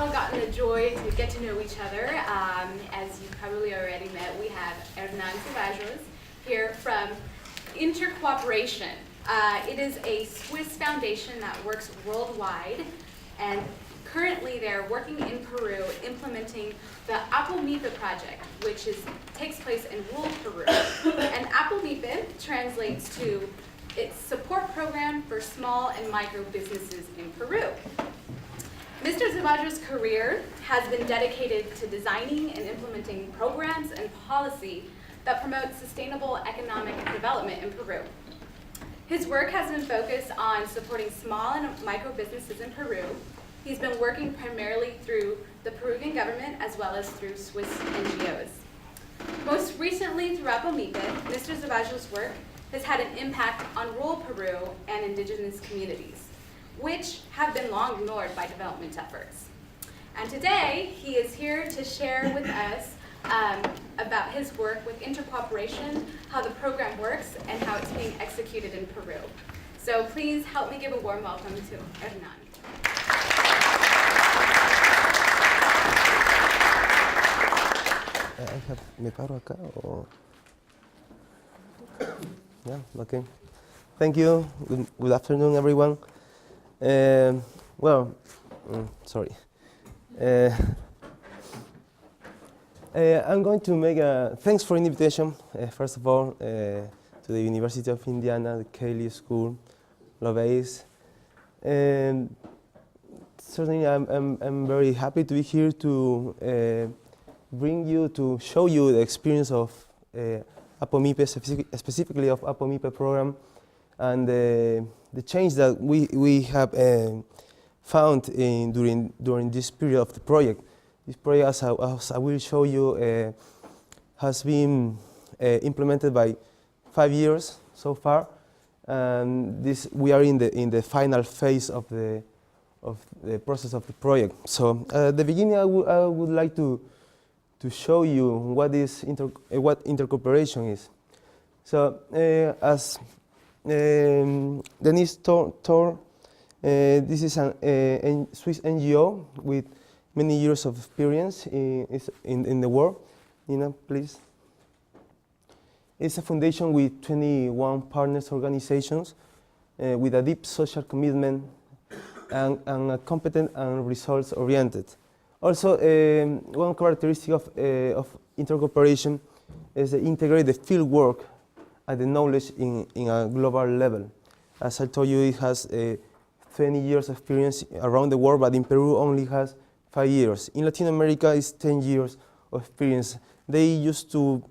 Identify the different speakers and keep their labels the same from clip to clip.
Speaker 1: all gotten the joy to get to know each other. As you probably already met, we have Hernán Zeballos here from Intercooperation. It is a Swiss foundation that works worldwide, and currently they're working in Peru implementing the APOMIPE project, which takes place in rural Peru. And APOMIPE translates to its support program for small and micro businesses in Peru. Mr. Zeballos' career has been dedicated to designing and implementing programs and policy that promote sustainable economic development in Peru. His work has been focused on supporting small and micro businesses in Peru. He's been working primarily through the Peruvian government as well as through Swiss NGOs. Most recently, through APOMIPE, Mr. Zeballos' work has had an impact on rural Peru and indigenous communities, which have been long ignored by development efforts. And today, he is here to share with us about his work with Intercooperation, how the program works, and how it's being executed in Peru. So please help me give a warm welcome to Hernán.
Speaker 2: ¿Me paro acá o? Yeah, okay. Thank you. Good afternoon, everyone. Sorry. I'm going to make a thanks for the invitation. First of all, to the University of Indiana, the Kelley School, Lovais. Certainly, I'm very happy to be here to show you the experience of APOMIPE, specifically of APOMIPE program, and the change that we have found during this period of the project. This project, as I will show you, has been implemented by 5 years so far, and we are in the final phase of the process of the project. So at the beginning, I would like to show you what intercooperation is. So as Denise told, this is a Swiss NGO with many years of experience in the world. Nina, please. It's a foundation with 21 partners organizations with a deep social commitment and a competent and results-oriented. Also, one characteristic of intercooperation is to integrate the field work and the knowledge in a global level. As I told you, it has 20 years of experience around the world, but in Peru only has 5 years. In Latin America, it's 10 years of experience. They used to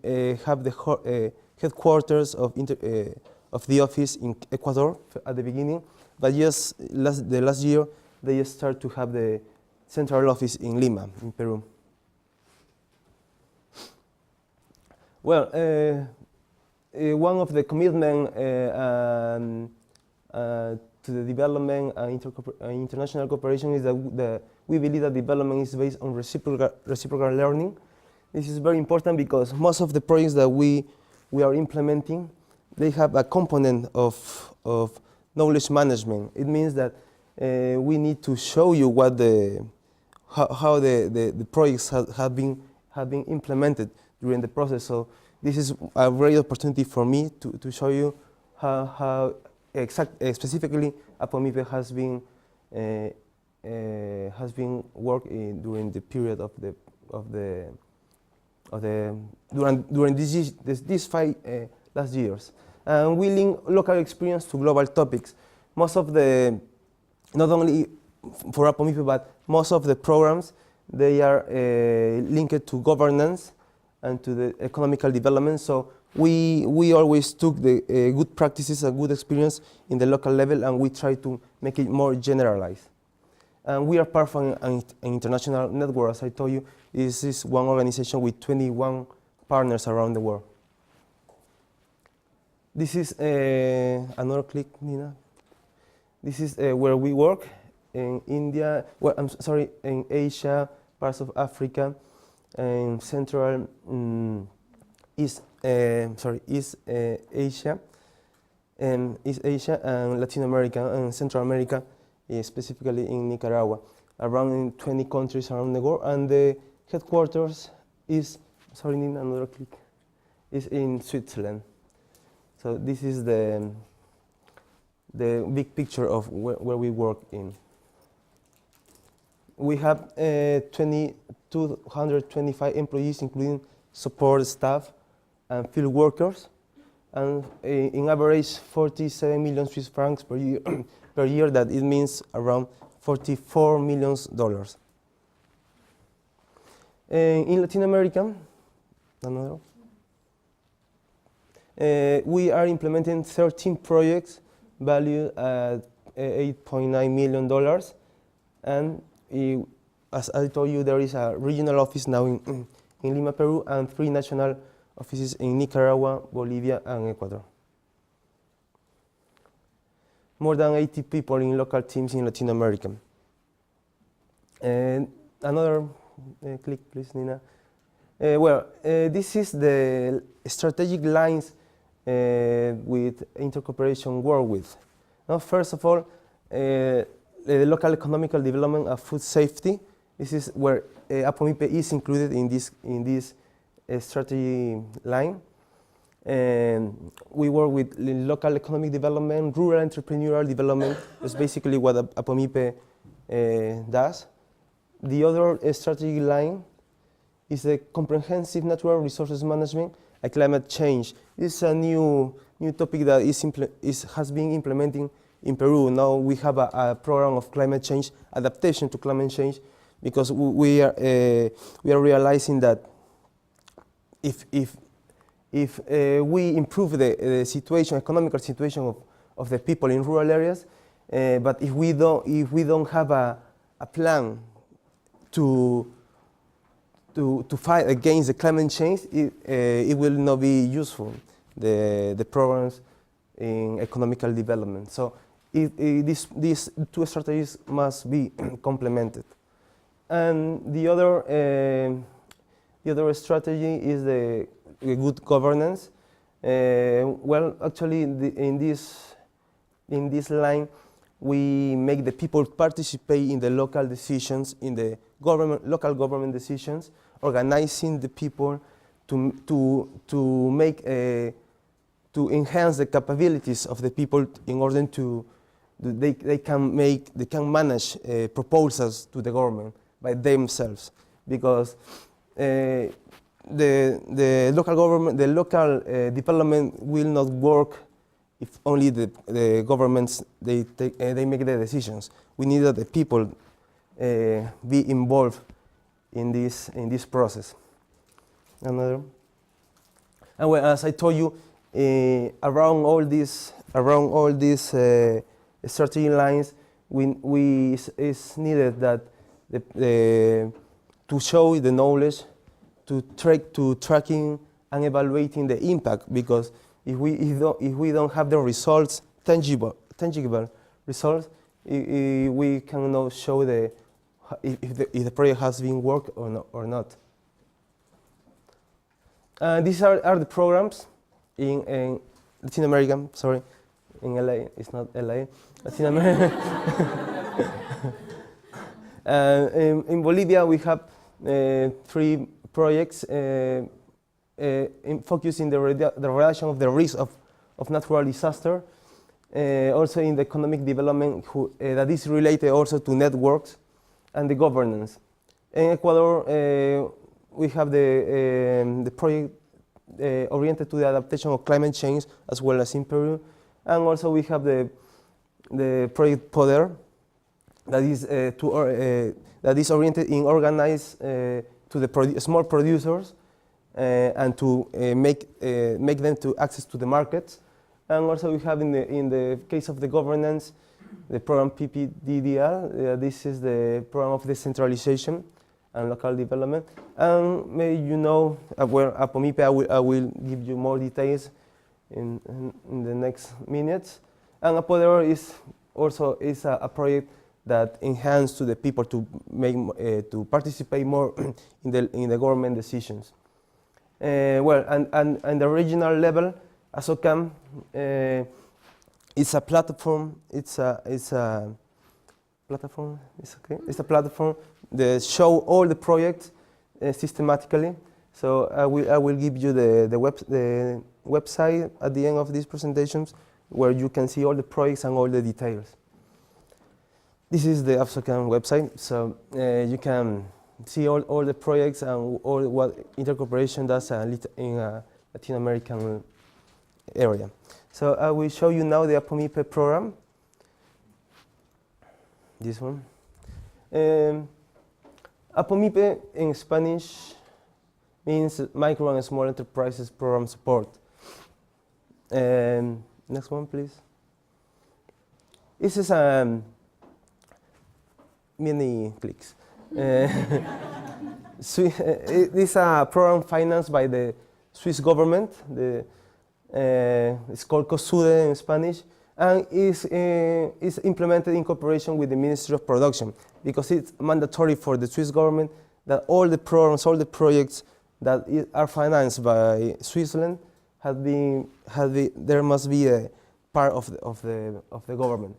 Speaker 2: have the headquarters of the office in Ecuador at the beginning, but just the last year, they start to have the central office in Lima, in Peru. Well, one of the commitment to the development and international cooperation is that we believe that development is based on reciprocal learning. This is very important because most of the projects that we are implementing, they have a component of knowledge management. It means that we need to show you what how the projects have been implemented during the process. So this is a great opportunity for me to show you how specifically APOMIPE has been working during the period during these 5 last years. And we link local experience to global topics. Most of not only for APOMIPE, but most of the programs, they are linked to governance and to the economical development. So we always took the good practices and good experience in the local level, and we try to make it more generalized. And we are part of an international network. As I told you, this is one organization with 21 partners around the world. This is another click, Nina. This is where we work in India. Well, in Asia, parts of Africa, and Central East Asia, and Latin America and Central America, specifically in Nicaragua. around in 20 countries around the world, and the headquarters is, sorry, Nina, another click, is in Switzerland. So this is the big picture of where we work in. We have 225 employees, including support staff and field workers, and in average 47 million Swiss francs per year. Per year, that it means around $44 million. In Latin America, we are implementing 13 projects valued at $8.9 million, and as I told you, there is a regional office now in Lima, Peru, and 3 national offices in Nicaragua, Bolivia, and Ecuador. More than 80 people in local teams in Latin America. And another click, please, Nina. This is the strategic lines with Intercooperation work with. Now, first of all, the local economical development of food safety. This is where APOMIPE is included in this strategy line. And we work with local economic development, rural entrepreneurial development. That's basically what APOMIPE does. The other strategy line is the comprehensive natural resources management and climate change. This is a new topic that has been implemented in Peru. Now we have a program of climate change, adaptation to climate change, because we are realizing that if we improve the situation, economical situation of the people in rural areas, but if we don't have a plan to fight against the climate change, it will not be useful, the programs in economical development. So these 2 strategies must be complemented. And the other strategy is the good governance. Well, actually, in this line, we make the people participate in the local decisions, in the local government decisions, organizing the people to enhance the capabilities of the people in order they can manage proposals to the government by themselves, because the local government, the local development will not work if only the governments they make the decisions. We need that the people be involved in this process. Another, and well, as I told you, around all these strategy lines, it's needed that to show the knowledge, to tracking and evaluating the impact, because if we don't have the results, tangible results, we cannot show if the project has been worked or not. These are the programs in Latin America. Sorry, in LA, it's not LA. Latin America. In Bolivia, we have 3 projects focusing the reduction of the risk of natural disaster. Also in the economic development that is related also to networks and the governance. In Ecuador, we have the project oriented to the adaptation of climate change, as well as in Peru. And also we have the project PODER, that is oriented in organize to the small producers and to make them to access to the markets. And also we have in the case of the governance, the program PPDDR. This is the program of decentralization and local development. And maybe you know where APOMIPE, I will give you more details in the next minutes. And APODER is also a project that enhances to the people to to participate more in the government decisions. Well, and the regional level, ASOCAM, it's a platform. It's a platform is okay. It's a platform that show all the projects systematically. So I will give you the website at the end of these presentations, where you can see all the projects and all the details. This is the APSOCAN website, so you can see all the projects and all what Intercooperation does in a Latin American area. So I will show you now the APOMIPE program. This one. APOMIPE in Spanish means Micro and Small Enterprises Program Support. Next one, please. This is many clicks. This is a program financed by the Swiss government. It's called COSUDE in Spanish, and is implemented in cooperation with the Ministry of Production, because it's mandatory for the Swiss government that all the programs, all the projects that are financed by Switzerland there must be a part of the government.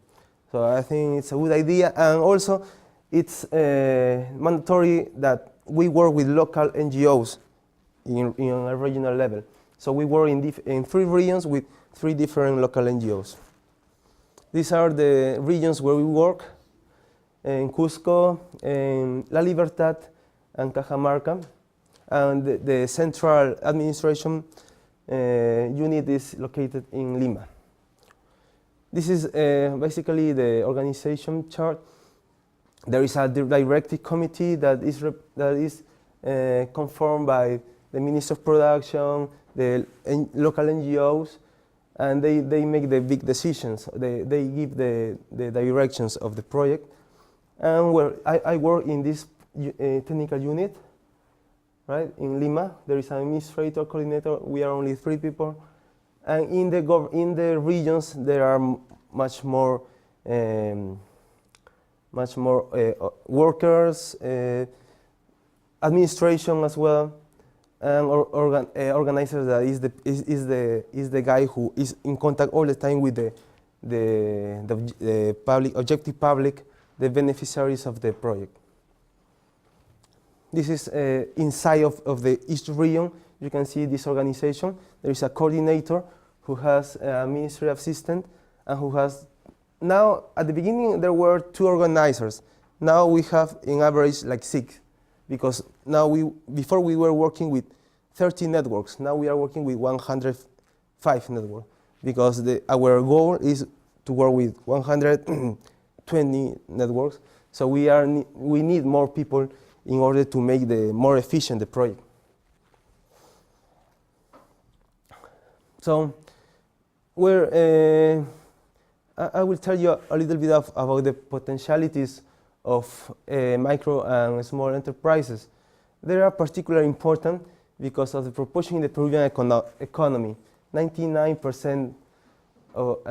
Speaker 2: So I think it's a good idea, and also it's mandatory that we work with local NGOs in a regional level. So we work in 3 regions with 3 different local NGOs. These are the regions where we work: in Cusco, in La Libertad, and Cajamarca. And the central administration unit is located in Lima. This is basically the organization chart. There is a directive committee that is confirmed by the Minister of Production, the local NGOs, and they make the big decisions. They give the directions of the project. And where I work in this technical unit, right, in Lima. There is an administrator, coordinator. We are only 3 people. And in the regions, there are much more workers, administration as well, and organizers. That is the guy who is in contact all the time with the public, objective public, the beneficiaries of the project. This is inside of each region. You can see this organization. There is a coordinator who has a ministry assistant, and who has, now at the beginning there were 2 organizers. Now we have in average like 6, because now before we were working with 30 networks. Now we are working with 105 networks, because our goal is to work with 120 networks. So we need more people in order to make more efficient the project. So I will tell you a little bit about the potentialities of micro and small enterprises. They are particularly important because of the proportion in the Peruvian economy. 99% of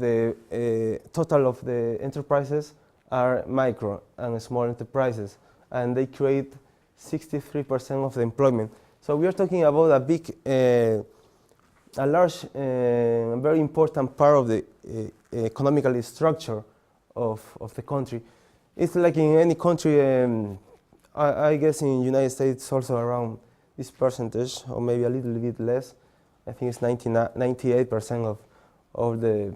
Speaker 2: the total of the enterprises are micro and small enterprises, and they create 63% of the employment. So we are talking about a large, very important part of the economical structure of the country. It's like in any country, I guess in the United States also around this percentage, or maybe a little bit less. I think it's 98% of all the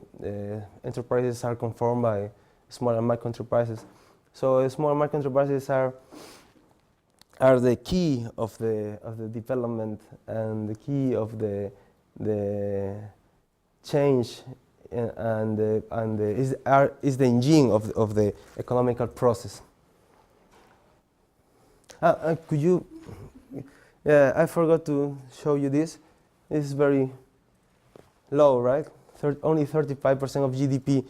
Speaker 2: enterprises are conformed by small and micro enterprises. So small and micro enterprises are the key of the development, and the key of the change, and is the engine of the economical process. Could you? Yeah, I forgot to show you this. This is very low, right? Only 35% of GDP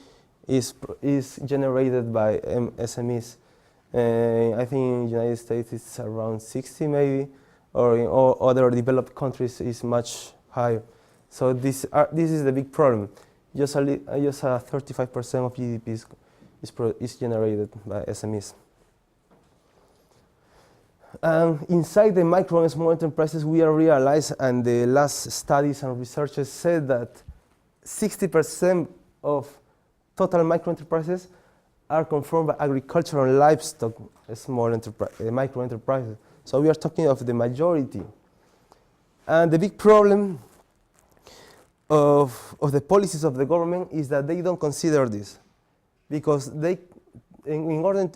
Speaker 2: is generated by SMEs. I think in the United States it's around 60 maybe, or in all other developed countries is much higher. So this is the big problem. Just 35% of GDP is generated by SMEs. Inside the micro and small enterprises, we are realized, and the last studies and researchers said that 60% of total micro enterprises are confirmed by agricultural and livestock micro enterprises. So we are talking of the majority. And the big problem of the policies of the government is that they don't consider this, because they, in order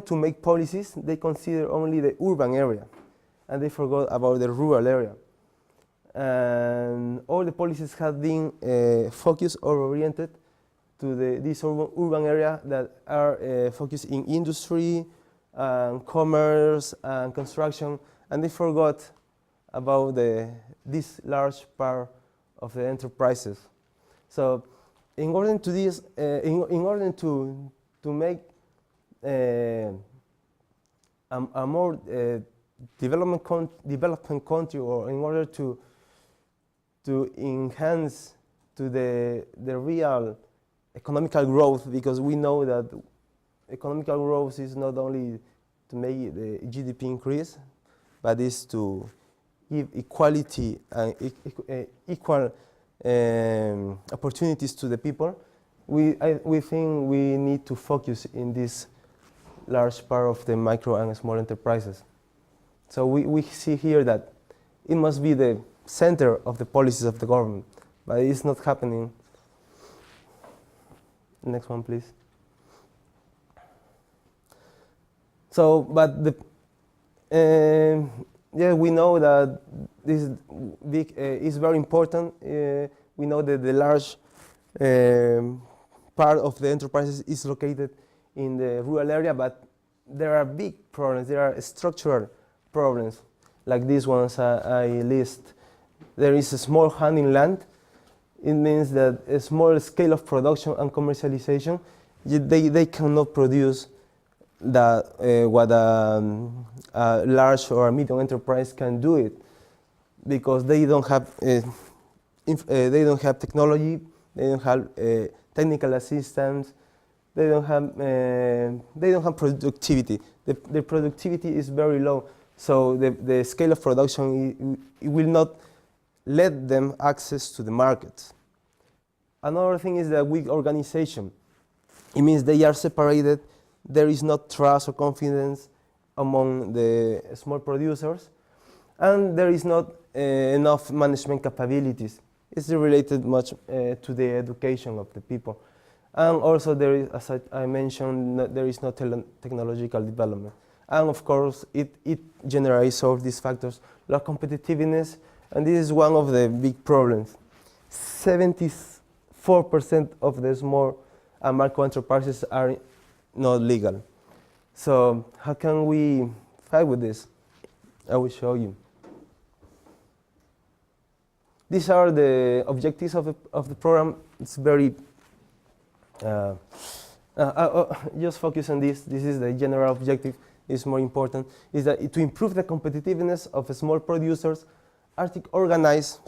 Speaker 2: to make policies, they consider only the urban area, and they forgot about the rural area. And all the policies have been focused or oriented to this urban area that are focused in industry, commerce, and construction, and they forgot about this large part of the enterprises. So, in order to this, in order to make a more developing country, or in order to enhance to the real economical growth, because we know that economical growth is not only to make the GDP increase, but is to give equality and equal opportunities to the people. We think we need to focus in this large part of the micro and small enterprises. So we see here that it must be the center of the policies of the government, but it's not happening. Next one, please. So, but yeah, we know that this big is very important. We know that the large part of the enterprises is located in the rural area, but there are big problems. There are structural problems, like these ones I list. There is a small handling land. It means that a small scale of production and commercialization, they cannot produce what a large or a medium enterprise can do it, because they don't have technology, they don't have technical assistance, they don't have productivity. The productivity is very low, so the scale of production it will not let them access to the market. Another thing is the weak organization. It means they are separated. There is not trust or confidence among the small producers, and there is not enough management capabilities. It's related much to the education of the people. And also there is, as I mentioned, there is no technological development. And of course, it generates all these factors, low competitiveness, and this is one of the big problems. 74% of the small and micro enterprises are not legal. So how can we fight with this? I will show you. These are the objectives of the program. It's very, just focus on this. This is the general objective. It's more important, is that to improve the competitiveness of small producers, organize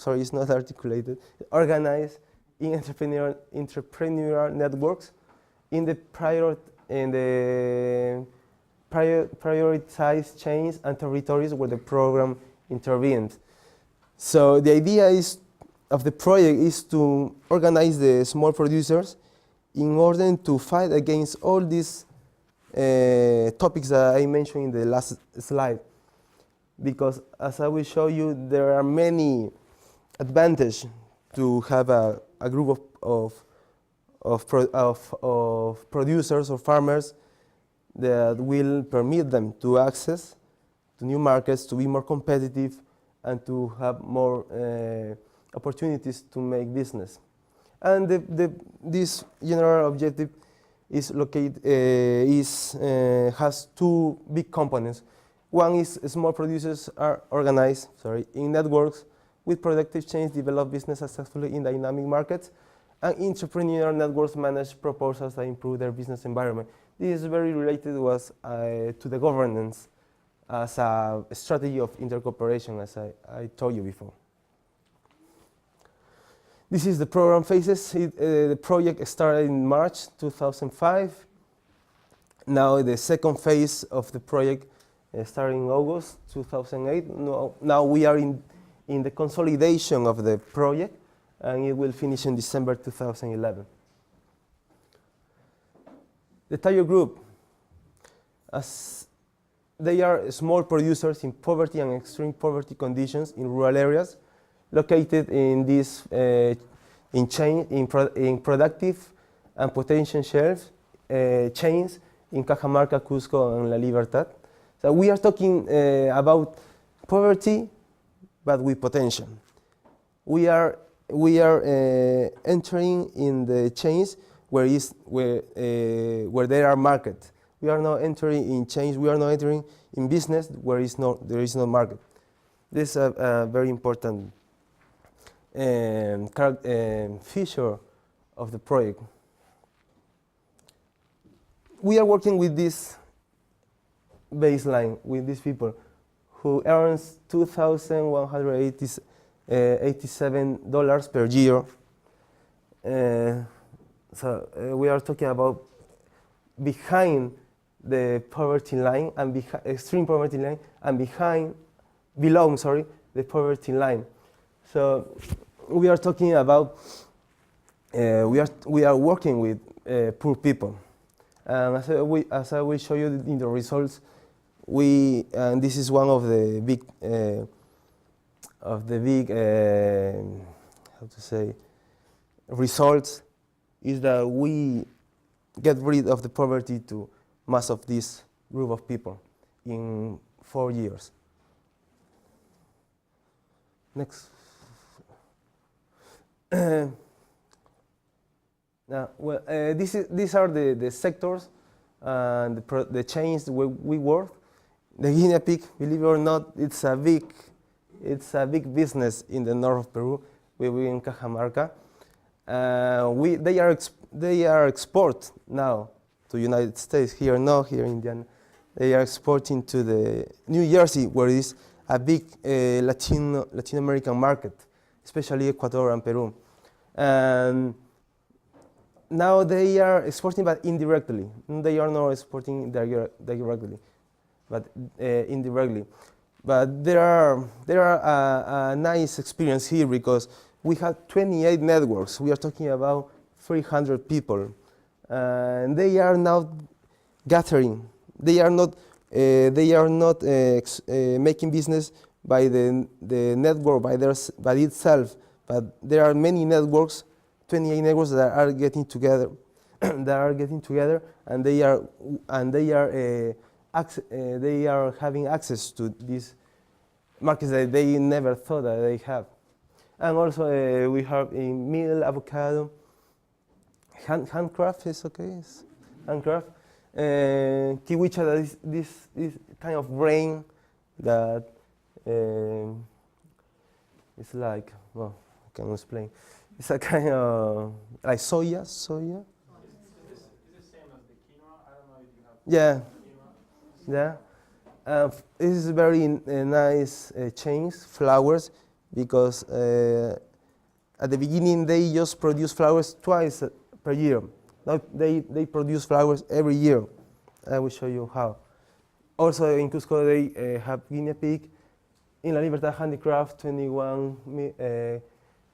Speaker 2: in entrepreneurial networks in the prioritized chains and territories where the program intervenes. So the idea of the project is to organize the small producers in order to fight against all these topics that I mentioned in the last slide. Because as I will show you, there are many advantages to have a group of producers or farmers that will permit them to access to new markets, to be more competitive, and to have more opportunities to make business. And this general objective is has two big components. One is small producers are organized in networks with productive chains, develop business successfully in dynamic markets, and entrepreneurial networks manage proposals that improve their business environment. This is very related to the governance as a strategy of intercooperation, as I told you before. This is the program phases. The project started in March 2005. Now the second phase of the project started in August 2008. Now we are in the consolidation of the project, and it will finish in December 2011. The target group, as they are small producers in poverty and extreme poverty conditions in rural areas, located in this in productive and potential shelves chains in Cajamarca, Cusco, and La Libertad. So we are talking about poverty, but with potential. We are entering in the chains where there are markets. We are not entering in chains. We are not entering in business where there is no market. This is a very important feature of the project. We are working with this baseline, with these people who earns $2,187 per year. So we are talking about behind the poverty line and extreme poverty line, and below the poverty line. So we are talking about we are working with poor people, and as I will show you in the results, and this is one of the big how to say results, is that we get rid of the poverty to most of this group of people in 4 years. Next. Now, well, these are the sectors and the chains where we work. The guinea pig, believe it or not, it's a big business in the north of Peru. We in Cajamarca. They are export now to United States. Here in Indiana, they are exporting to the New Jersey, where it is a big Latin American market, especially Ecuador and Peru. And now they are exporting, but indirectly. They are not exporting directly, but indirectly. But there are a nice experience here, because we have 28 networks. We are talking about 300 people, and they are now gathering. They are not making business by the network by itself, but there are many networks, 28 networks that are getting together, and they are having access to these markets that they never thought that they have. And also we have in meal, avocado, handcraft is okay, handcraft. Kiwicha, that is this kind of grain that it's like, well, I can explain. It's a kind of like soya. Is it same as the quinoa? I don't know if you have quinoa. Yeah. This is very nice chains, flowers, because at the beginning they just produce flowers twice per year. Now they produce flowers every year. I will show you how. Also in Cusco they have guinea pig. In La Libertad handicraft, 21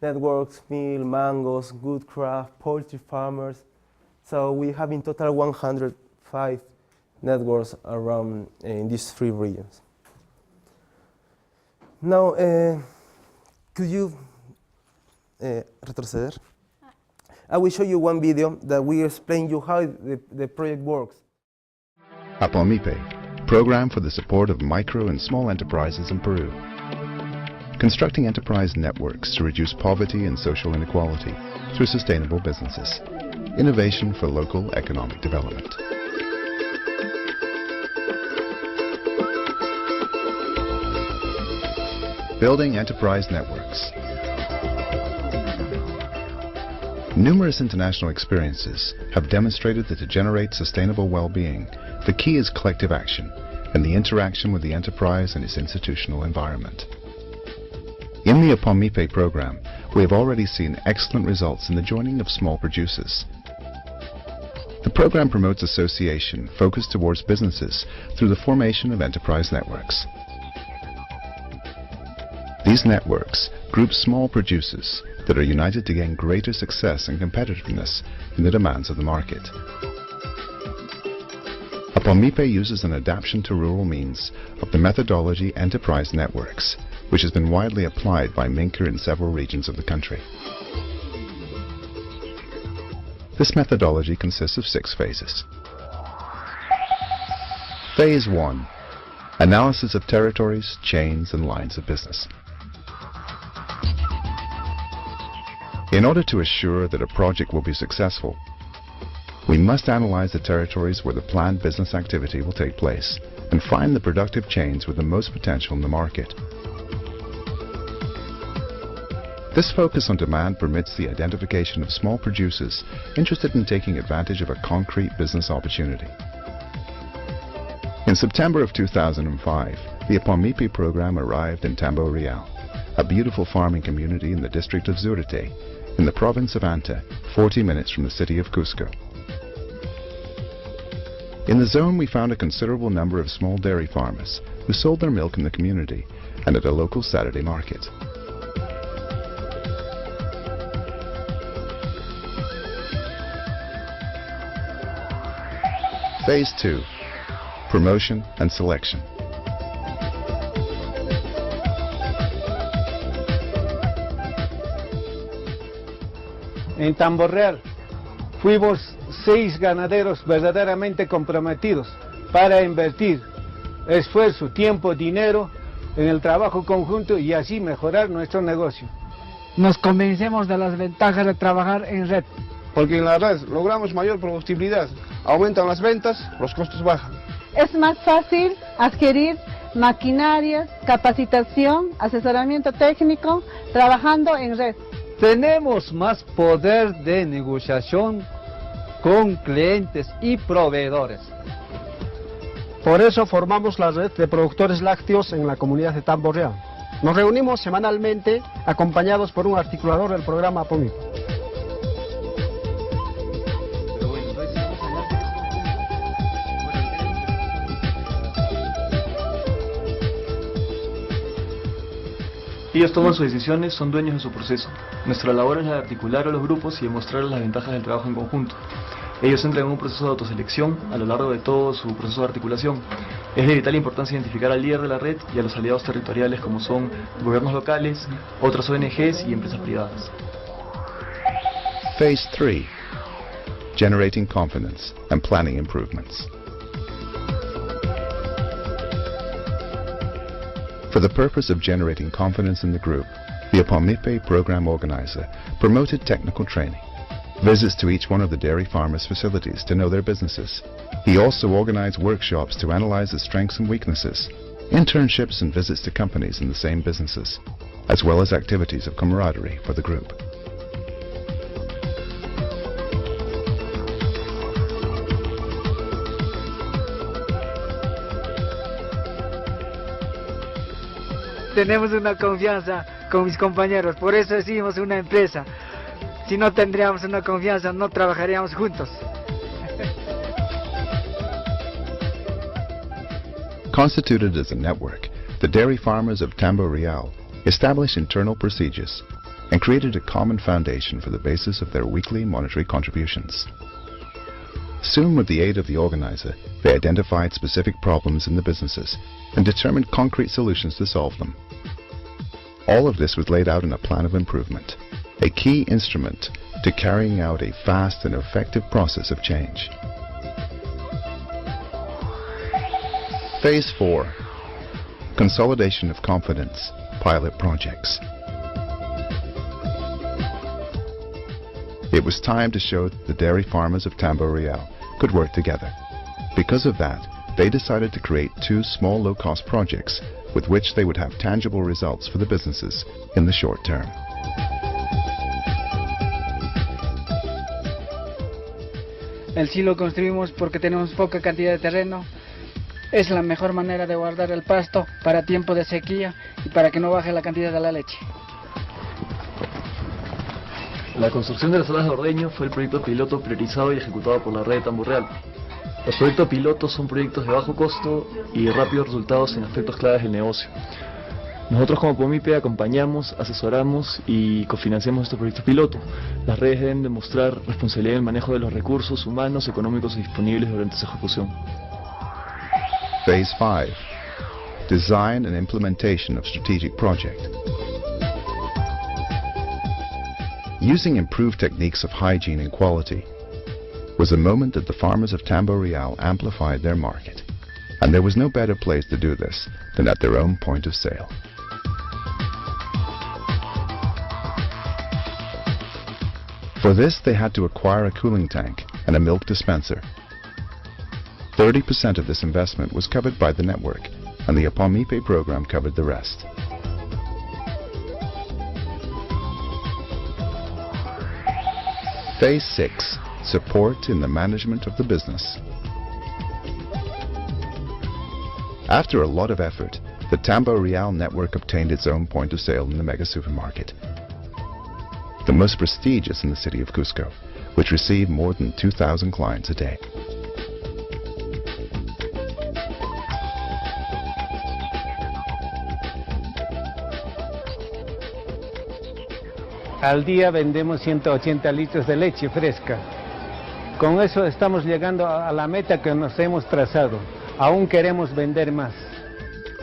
Speaker 2: networks, meal, mangoes, good craft, poultry farmers. So we have in total 105 networks around in these 3 regions. Now, could you retroceder? I will show you one video that will explain you how the project works.
Speaker 3: APOMIPE, Program for the Support of Micro and Small Enterprises in Peru. Constructing enterprise networks to reduce poverty and social inequality through sustainable businesses. Innovation for local economic development. Building enterprise networks. Numerous international experiences have demonstrated that to generate sustainable well-being, the key is collective action and the interaction with the enterprise and its institutional environment. In the APOMIPE program, we have already seen excellent results in the joining of small producers. The program promotes association focused towards businesses through the formation of enterprise networks. These networks group small producers that are united to gain greater success and competitiveness in the demands of the market. APOMIPE uses an adaptation to rural means of the methodology Enterprise Networks, which has been widely applied by Minker in several regions of the country. This methodology consists of 6 phases. Phase 1. Analysis of territories, chains, and lines of business. In order to assure that a project will be successful, we must analyze the territories where the planned business activity will take place and find the productive chains with the most potential in the market. This focus on demand permits the identification of small producers interested in taking advantage of a concrete business opportunity. In September of 2005, the APOMIPE program arrived in Tambo Real, a beautiful farming community in the district of Zurite, in the province of Anta, 40 minutes from the city of Cusco. In the zone, we found a considerable number of small dairy farmers who sold their milk in the community and at a local Saturday market. Phase 2. Promotion and Selection.
Speaker 4: En Tambo Real fuimos 6 ganaderos verdaderamente comprometidos para invertir esfuerzo, tiempo, dinero en el trabajo conjunto y así mejorar nuestro negocio.
Speaker 5: Nos convencemos de las ventajas de trabajar en red.
Speaker 6: Porque en la red logramos mayor productividad, aumentan las ventas, los costos bajan.
Speaker 7: Es más fácil adquirir maquinaria, capacitación, asesoramiento técnico, trabajando en red.
Speaker 4: Tenemos más poder de negociación con clientes y proveedores.
Speaker 8: Por eso formamos la red de productores lácteos en la comunidad de Tambo Real. Nos reunimos semanalmente acompañados por un articulador del programa APOMIPE.
Speaker 9: Ellos toman sus decisiones, son dueños de su proceso. Nuestra labor es la de articular a los grupos y demostrarles las ventajas del trabajo en conjunto. Ellos entran en un proceso de autoselección a lo largo de todo su proceso de articulación. Es de vital importancia identificar al líder de la red y a los aliados territoriales como son gobiernos locales, otras ONGs y empresas privadas.
Speaker 3: Phase 3. Generating confidence and planning improvements. For the purpose of generating confidence in the group, the APOMIPE program organizer promoted technical training, visits to each one of the dairy farmers' facilities to know their businesses. He also organized workshops to analyze the strengths and weaknesses, internships and visits to companies in the same businesses, as well as activities of camaraderie for the group.
Speaker 5: Tenemos una confianza con mis compañeros, por eso decidimos una empresa. Si no tendríamos una confianza, no trabajaríamos juntos.
Speaker 3: Constituted as a network, the dairy farmers of Tambo Real established internal procedures and created a common foundation for the basis of their weekly monetary contributions. Soon, with the aid of the organizer, they identified specific problems in the businesses and determined concrete solutions to solve them. All of this was laid out in a plan of improvement, a key instrument to carrying out a fast and effective process of change. Phase 4. Consolidation of confidence, pilot projects. It was time to show that the dairy farmers of Tambo Real could work together. Because of that, they decided to create 2 small low-cost projects with which they would have tangible results for the businesses in the short term.
Speaker 5: El silo construimos porque tenemos poca cantidad de terreno. Es la mejor manera de guardar el pasto para tiempo de sequía y para que no baje la cantidad de la leche.
Speaker 9: La construcción de las salas de ordeño fue el proyecto piloto priorizado y ejecutado por la red de Tambo Real. Los proyectos pilotos son proyectos de bajo costo y rápidos resultados en aspectos claves del negocio. Nosotros como APOMIPE acompañamos, asesoramos y cofinanciamos estos proyectos piloto. Las redes deben demostrar responsabilidad en el manejo de los recursos humanos, económicos y disponibles durante su ejecución.
Speaker 3: Phase 5. Design and implementation of strategic project. Using improved techniques of hygiene and quality was the moment that the farmers of Tambo Real amplified their market, and there was no better place to do this than at their own point of sale. For this, they had to acquire a cooling tank and a milk dispenser. 30% of this investment was covered by the network, and the APOMIPE program covered the rest. Phase 6. Support in the management of the business. After a lot of effort, the Tambo Real network obtained its own point of sale in the mega supermarket, the most prestigious in the city of Cusco, which received more than 2,000 clients a day.
Speaker 4: Al día vendemos 180 litros de leche fresca. Con eso estamos llegando a la meta que nos hemos trazado. Aún queremos vender más.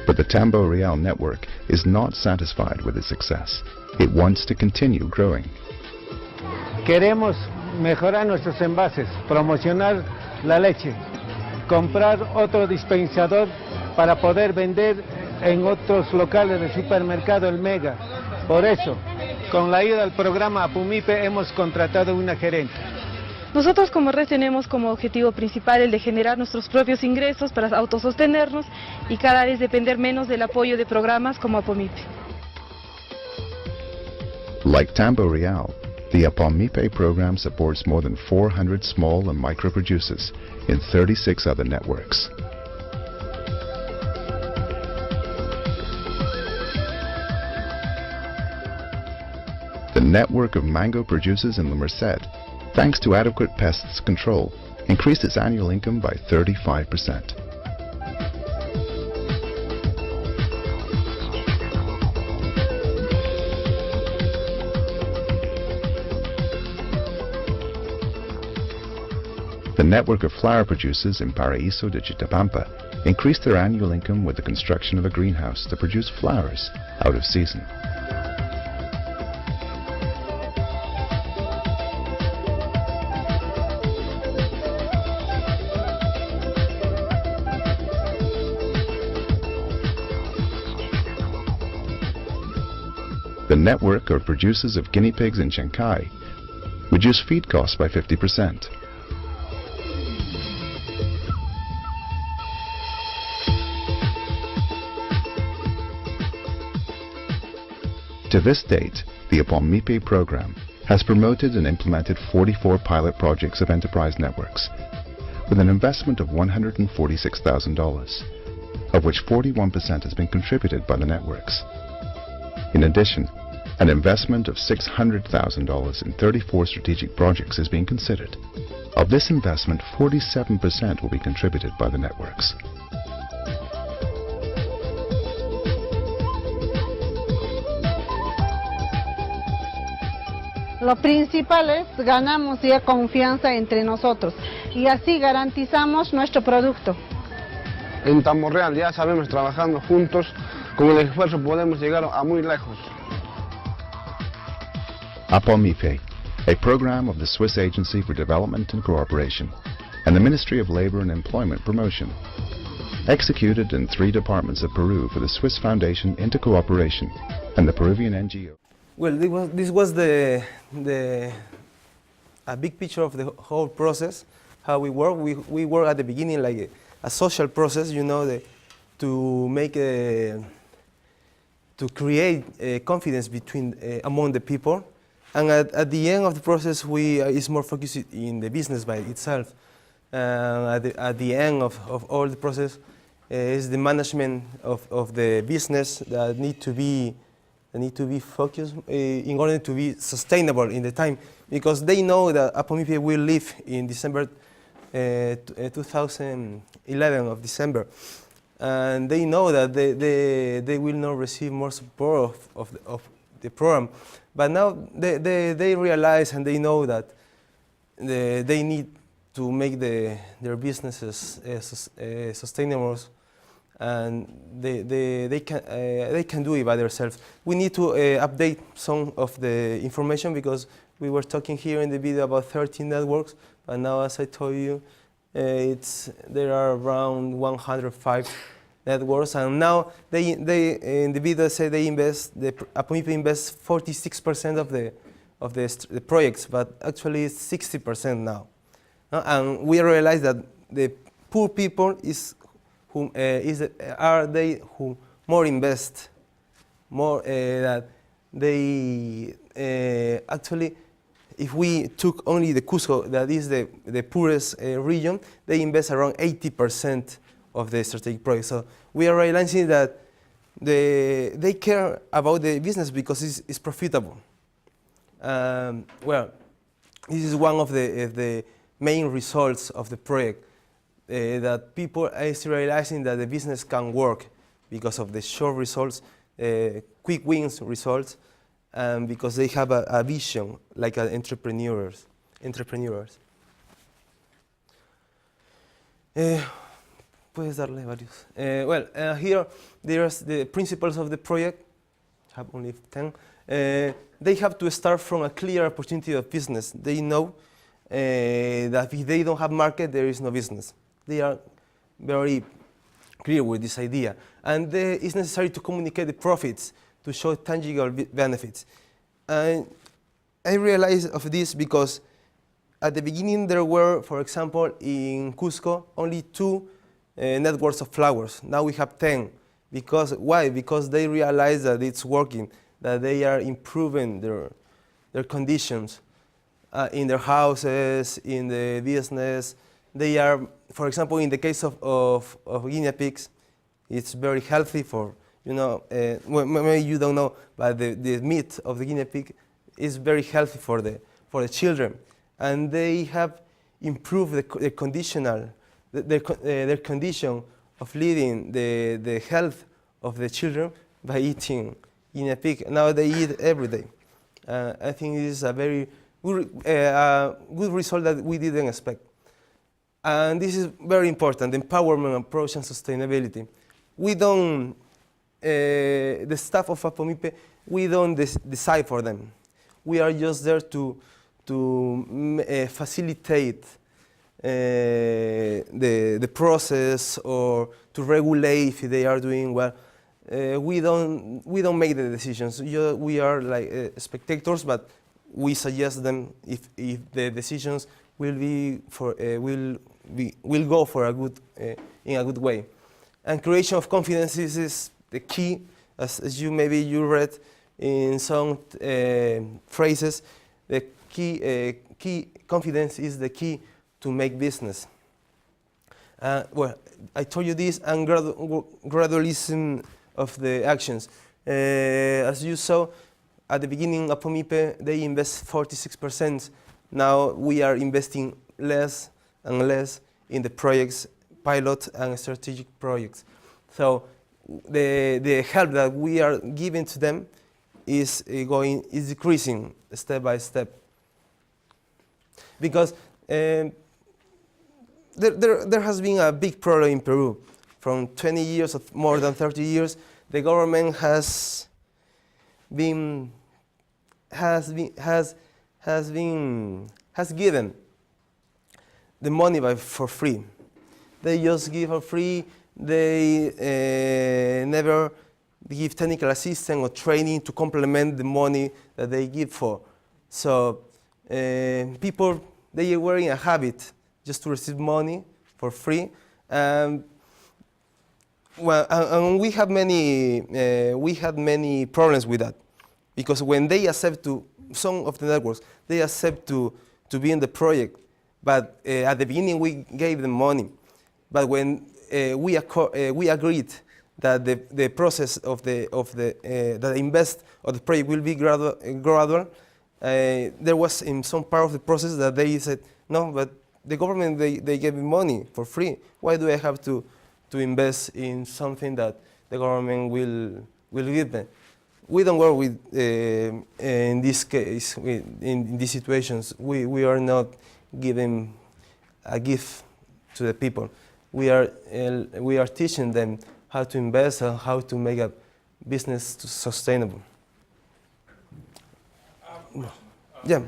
Speaker 3: But the Tambo Real network is not satisfied with its success. It wants to continue growing.
Speaker 4: Queremos mejorar nuestros envases, promocionar la leche, comprar otro dispensador para poder vender en otros locales de supermercado el Mega. Por eso, con la ayuda del programa APOMIPE hemos contratado una gerente.
Speaker 10: Nosotros como red tenemos como objetivo principal el de generar nuestros propios ingresos para autosostenernos y cada vez depender menos del apoyo de programas como APOMIPE.
Speaker 3: Like Tambo Real, the APOMIPE program supports more than 400 small and micro producers in 36 other networks. The network of mango producers in La Merced, thanks to adequate pests control, increased its annual income by 35%. The network of flower producers in Paraíso de Chitapampa increased their annual income with the construction of a greenhouse to produce flowers out of season. The network of producers of guinea pigs in Chancay reduced feed costs by 50%. To this date, the APOMIPE program has promoted and implemented 44 pilot projects of enterprise networks, with an investment of $146,000, of which 41% has been contributed by the networks. In addition, an investment of $600,000 in 34 strategic projects is being considered. Of this investment, 47% will be contributed by the networks.
Speaker 7: Lo principal es ganamos ya confianza entre nosotros y así garantizamos nuestro producto.
Speaker 6: En Tambo Real ya sabemos, trabajando juntos, con el esfuerzo podemos llegar a muy lejos.
Speaker 3: APOMIPE, a program of the Swiss Agency for Development and Cooperation and the Ministry of Labor and Employment Promotion, executed in 3 departments of Peru for the Swiss Foundation Intercooperation and the Peruvian NGO.
Speaker 2: Well, this was a big picture of the whole process, how we work. We work at the beginning like a social process, you know, to create confidence between among the people, and at the end of the process, is more focused in the business by itself. At the end of all the process is the management of the business that need to be focused in order to be sustainable in the time, because they know that APOMIPE will leave in December 2011 of December, and they know that they will not receive more support of the program. But now they realize and they know that they need to make their businesses sustainable and they can do it by themselves. We need to update some of the information because we were talking here in the video about 13 networks, but now, as I told you, there are around 105 networks, and now they in the video say the APOMIPE invests 46% of the projects, but actually it's 60% now. And we realize that the poor people are they who more invest, more that they actually, if we took only the Cusco, that is the poorest region, they invest around 80% of the strategic projects. So we are realizing that they care about the business because it's profitable. Well, this is one of the main results of the project, that people are realizing that the business can work because of the short results, quick wins results, and because they have a vision like entrepreneurs. Puedes darle varios. Well, here there's the principles of the project. I have only 10. They have to start from a clear opportunity of business. They know that if they don't have market, there is no business. They are very clear with this idea. And it's necessary to communicate the profits to show tangible benefits. And I realized of this because at the beginning there were, for example, in Cusco, only 2 networks of flowers. Now we have 10. Why? Because they realize that it's working, that they are improving their conditions in their houses, in the business. They are, for example, in the case of guinea pigs, it's very healthy for, maybe you don't know, but the meat of the guinea pig is very healthy for the children. And they have improved their condition of living, the health of the children by eating guinea pig. Now they eat every day. I think this is a very good result that we didn't expect. And this is very important, the empowerment approach and sustainability. We don't, the staff of APOMIPE, we don't decide for them. We are just there to facilitate the process or to regulate if they are doing well. We don't make the decisions. We are like spectators, but we suggest them if the decisions will go for a good in a good way. And creation of confidence is the key, as you read in some phrases. The key confidence is the key to make business. Well, I told you this, and gradualism of the actions. As you saw at the beginning, APOMIPE, they invest 46%. Now we are investing less and less in the projects, pilot and strategic projects. So the help that we are giving to them is decreasing step by step. Because there has been a big problem in Peru. From 20 years, of more than 30 years, the government has given the money for free. They just give for free. They never give technical assistance or training to complement the money that they give for. So people, they were in a habit just to receive money for free. Well, and we had many problems with that, because when they accept some of the networks, they accept to be in the project, but at the beginning we gave them money, but when we agreed that the process of the invest of the project will be gradual, there was in some part of the process that they said, no, but the government, they gave me money for free. Why do I have to invest in something that the government will give me? We don't work with, in this case, in these situations, we are not giving a gift to the people. We are teaching them how to invest and how to make a business sustainable. Yeah.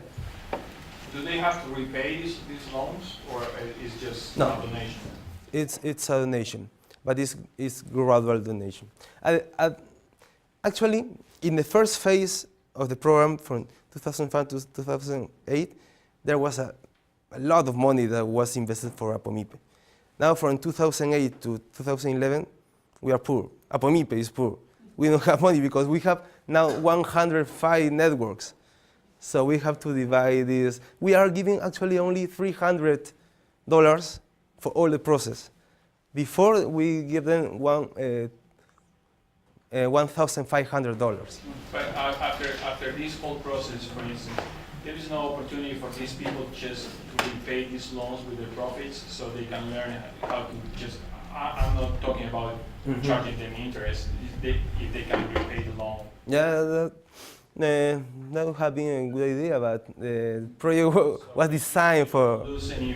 Speaker 11: Do they have to repay these loans, or is just
Speaker 2: No.
Speaker 11: a donation?
Speaker 2: It's a donation, but it's gradual donation. Actually, in the first phase of the program from 2005 to 2008, there was a lot of money that was invested for APOMIPE. Now from 2008 to 2011, we are poor. APOMIPE is poor. We don't have money because we have now 105 networks. So we have to divide this. We are giving actually only $300 for all the process. Before we give them $1,500.
Speaker 11: But after this whole process, for instance, there is no opportunity for these people just to repay these loans with their profits, so they can learn how to just. I'm not talking about charging them interest. If they can repay the loan.
Speaker 2: Yeah, that would have been a good idea, but the project was designed for.
Speaker 11: Lose any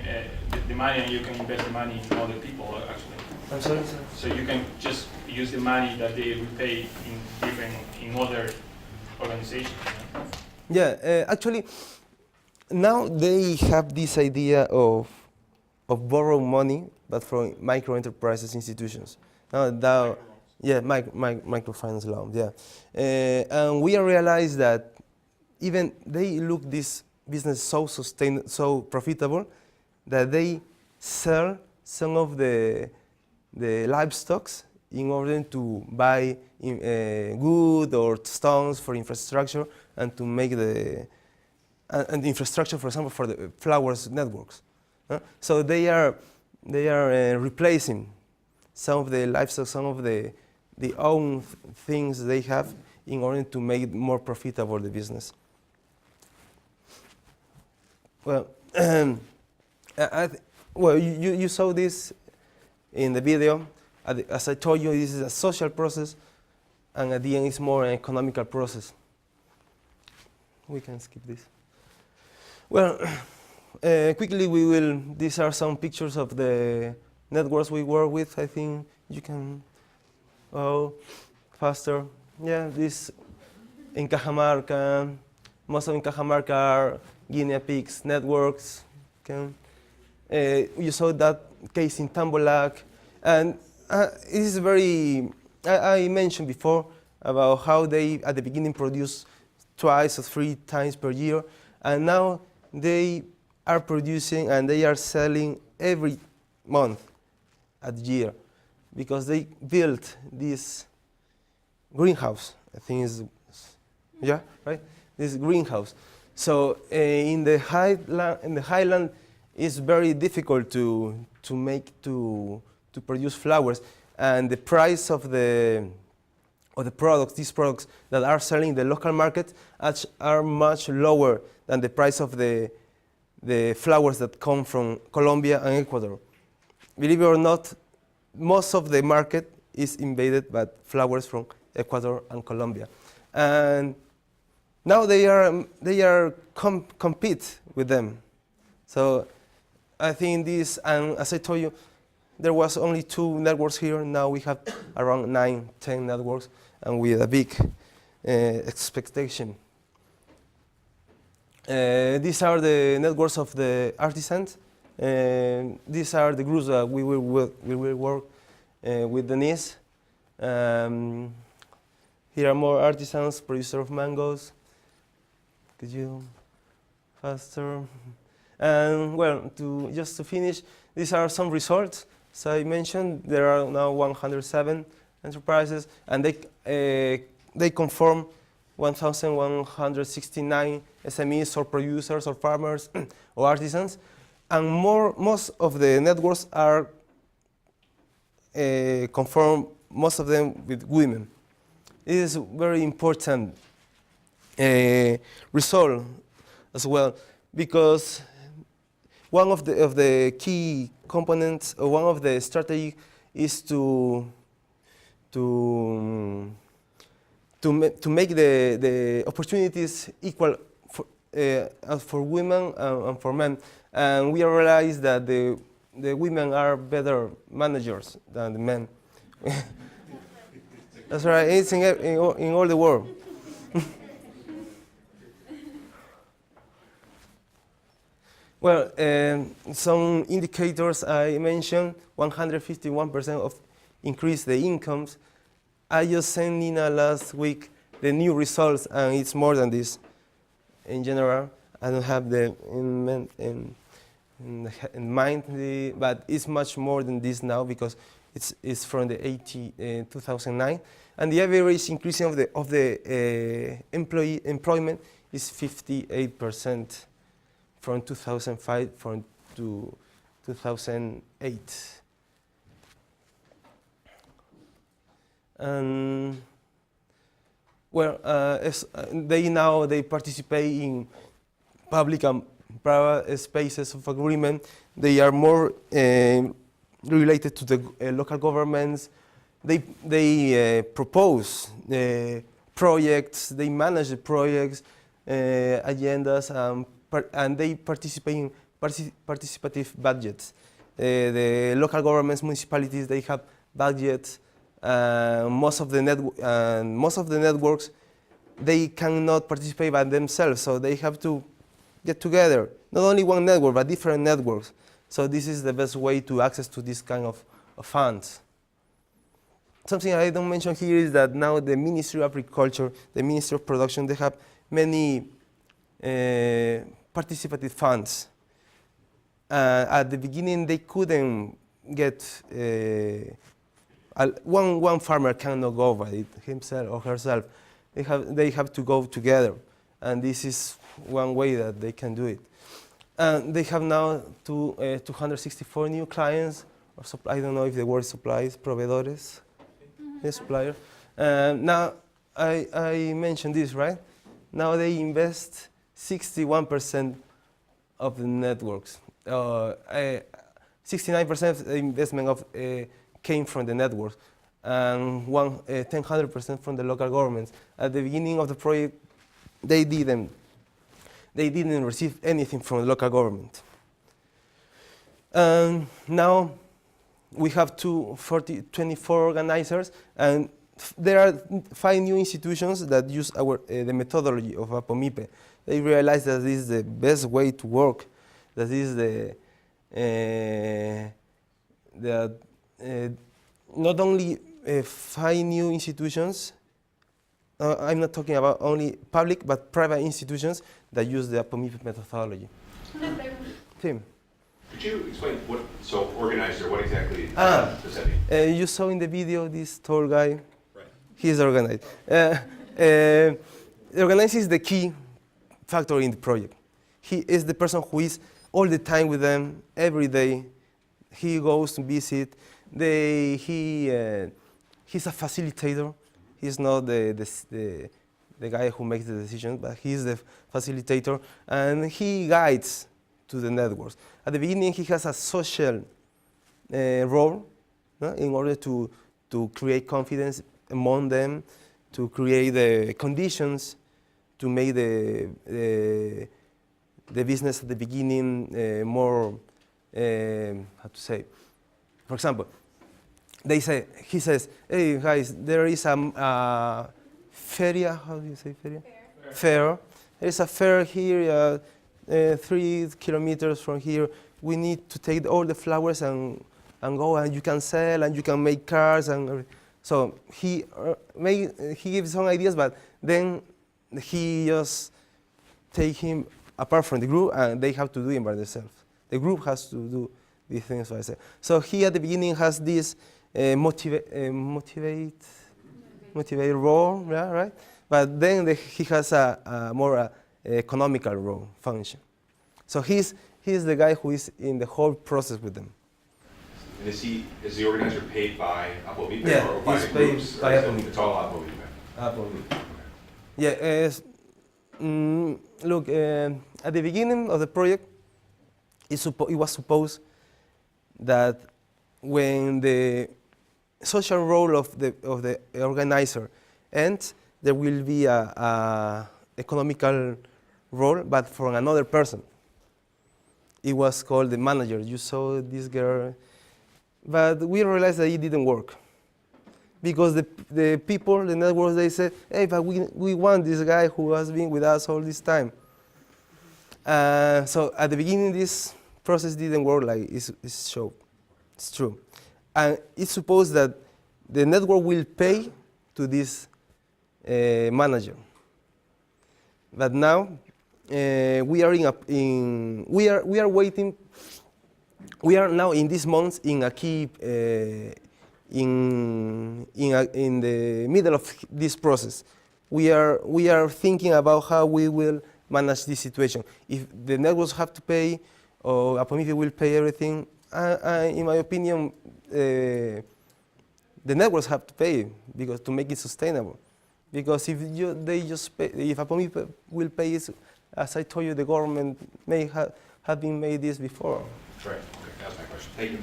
Speaker 11: the money, and you can invest the money in other people actually.
Speaker 2: I'm sorry, sir.
Speaker 11: So you can just use the money that they repay in other organizations.
Speaker 2: Yeah, actually, now they have this idea of borrow money, but from micro enterprises institutions. Now, yeah, microfinance loan. Yeah, and we realized that even they look this business so profitable that they sell some of the livestock in order to buy wood or stones for infrastructure and to make the infrastructure, for example, for the flowers networks. So they are replacing some of the livestock, some of the own things they have in order to make it more profitable the business. Well, you saw this in the video. As I told you, this is a social process, and at the end, it's more an economical process. We can skip this. Well, quickly, these are some pictures of the networks we work with. I think you can go faster. Yeah, this in Cajamarca, most of in Cajamarca are guinea pigs networks. Okay. You saw that case in Tambolac, and it is very. I mentioned before about how they at the beginning produce twice or 3 times per year, and now they are producing and they are selling every month at the year because they built this greenhouse. I think is right. This greenhouse. So in the highland, it's very difficult to produce flowers, and the price of the products, these products that are selling in the local market, are much lower than the price of the flowers that come from Colombia and Ecuador. Believe it or not, most of the market is invaded by flowers from Ecuador and Colombia, and now they are compete with them. So I think this, and as I told you, there was only 2 networks here. Now we have around 9, 10 networks, and with a big expectation. These are the networks of the artisans. These are the groups that we will work with Denise. Here are more artisans, producer of mangoes. Could you faster? And well, just to finish, these are some results. So I mentioned there are now 107 enterprises, and they conform 1,169 SMEs or producers or farmers or artisans, and most of the networks are conform, most of them with women. It is very important result as well, because one of the key components, or one of the strategy, is to make the opportunities equal for women and for men. And we realize that the women are better managers than the men. That's right. It's in all the world. Well, some indicators I mentioned, 151% of increase the incomes. I just sent in last week the new results, and it's more than this. In general, I don't have the in mind, but it's much more than this now because it's from the 2009, and the average increase of the employment is 58%. From 2005 to 2008. They participate in public and private spaces of agreement. They are more related to the local governments. They propose projects. They manage the projects, agendas. And they participate in participative budgets. The local governments, municipalities, they have budgets. Most of the networks, they cannot participate by themselves, so they have to get together. Not only one network, but different networks. So this is the best way to access to this kind of funds. Something I don't mention here is that now the Ministry of Agriculture, the Ministry of Production, they have many participative funds. At the beginning, they couldn't get one farmer cannot go by it himself or herself. They have to go together, and this is one way that they can do it. And they have now 264 new clients. Or I don't know if the word supplies, proveedores, supplier. Now I mentioned this, right? Now they invest 61% of the networks. 69% of the investment came from the networks, and 100% from the local governments. At the beginning of the project, they didn't receive anything from the local government. Now we have 24 organizers, and there are 5 new institutions that use the methodology of APOMIPE. They realize that this is the best way to work, that this is not only 5 new institutions. I'm not talking about only public, but private institutions that use the APOMIPE methodology. Tim.
Speaker 12: Could you explain organizer, what exactly does that mean?
Speaker 2: You saw in the video this tall guy.
Speaker 12: Right.
Speaker 2: He's organized. Organizing is the key factor in the project. He is the person who is all the time with them, every day. He goes to visit. He's a facilitator. He's not the guy who makes the decisions, but he's the facilitator, and he guides to the networks. At the beginning, he has a social role in order to create confidence among them, to create the conditions to make the business at the beginning more, how to say, for example, he says, hey guys, there is a feria, how do you say feria? Fair. There is a fair here, 3 kilometers from here. We need to take all the flowers and go, and you can sell, and you can make cars, and so he gives some ideas, but then he just take him apart from the group, and they have to do it by themselves. The group has to do these things by itself. So he at the beginning has this motivate role, yeah, right? But then he has a more economical role function. So he's the guy who is in the whole process with them.
Speaker 12: And is the organizer paid by APOMIPE or by
Speaker 2: he's
Speaker 12: the
Speaker 2: paid
Speaker 12: groups?
Speaker 2: by APOMIPE.
Speaker 12: It's all APOMIPE.
Speaker 2: APOMIPE. Yeah. Look, at the beginning of the project, it was supposed that when the social role of the organizer ends, there will be a economical role, but from another person. It was called the manager. You saw this girl, but we realized that it didn't work. because the people, the networks, they say, hey, but we want this guy who has been with us all this time. So at the beginning, this process didn't work like it's shown. It's true. And it's supposed that the network will pay to this manager. But now we are waiting. We are now in this month in a key in the middle of this process. We are thinking about how we will manage this situation. If the networks have to pay, or APOMIPE will pay everything, in my opinion, the networks have to pay because to make it sustainable. Because if they just pay, if APOMIPE will pay it, as I told you, the government may have been made this before.
Speaker 12: Right. Okay, that's my question. Thank you.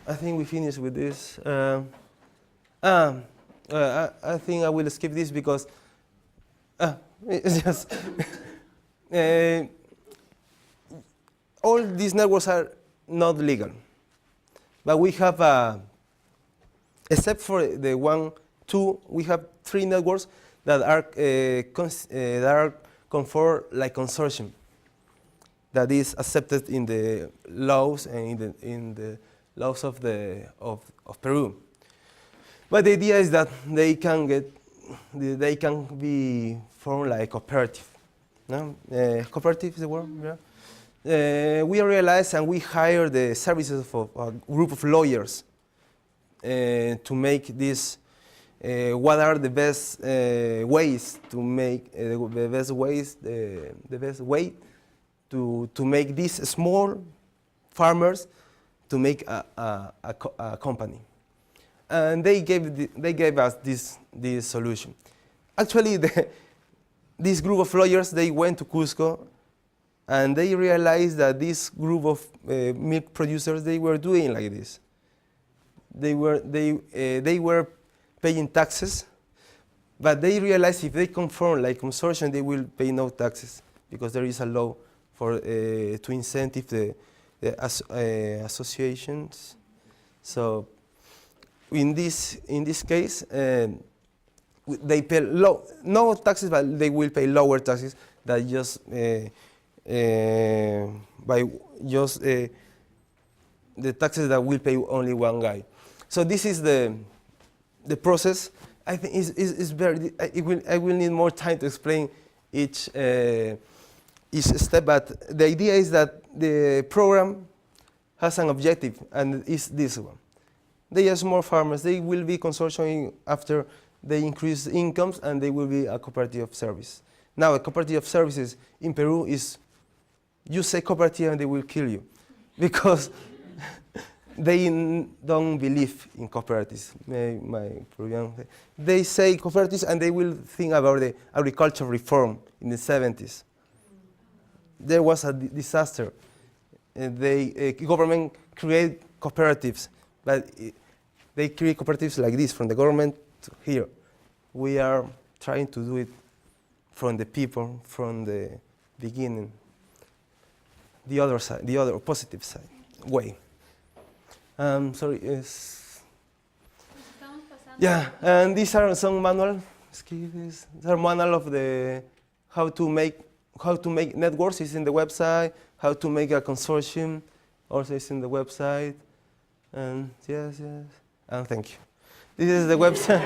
Speaker 2: I think we finished with this. I think I will skip this because it's just all these networks are not legal, but we have, except for the 1, 2, we have 3 networks that are conformed like consortium. That is accepted in the laws and in the laws of Peru. But the idea is that they can be formed like cooperative. No? Cooperative is the word. Yeah? We realized and we hired the services of a group of lawyers to make this. What are the best ways to make the best way to make these small farmers to make a company, and they gave us this solution. Actually, this group of lawyers, they went to Cusco, and they realized that this group of milk producers, they were doing like this. They were paying taxes, but they realized if they conform like consortium, they will pay no taxes because there is a law for to incentive the associations. So in this case, they pay no taxes, but they will pay lower taxes than just by just the taxes that will pay only one guy. So this is the process. I think is very. I will need more time to explain each step, but the idea is that the program has an objective, and it's this one. They are small farmers. They will be consortium after they increase incomes, and they will be a cooperative of service. Now, a cooperative of services in Peru is, you say cooperative and they will kill you, because they don't believe in cooperatives. They say cooperatives and they will think about the agricultural reform in the 70s. There was a disaster. The government created cooperatives, but they create cooperatives like this, from the government to here. We are trying to do it from the people, from the beginning. The other side, the other positive side, way. Sorry, yeah, and these are some manual. These are manual of the how to make networks. Is in the website. How to make a consortium also is in the website. And yes, and thank you. This is the website.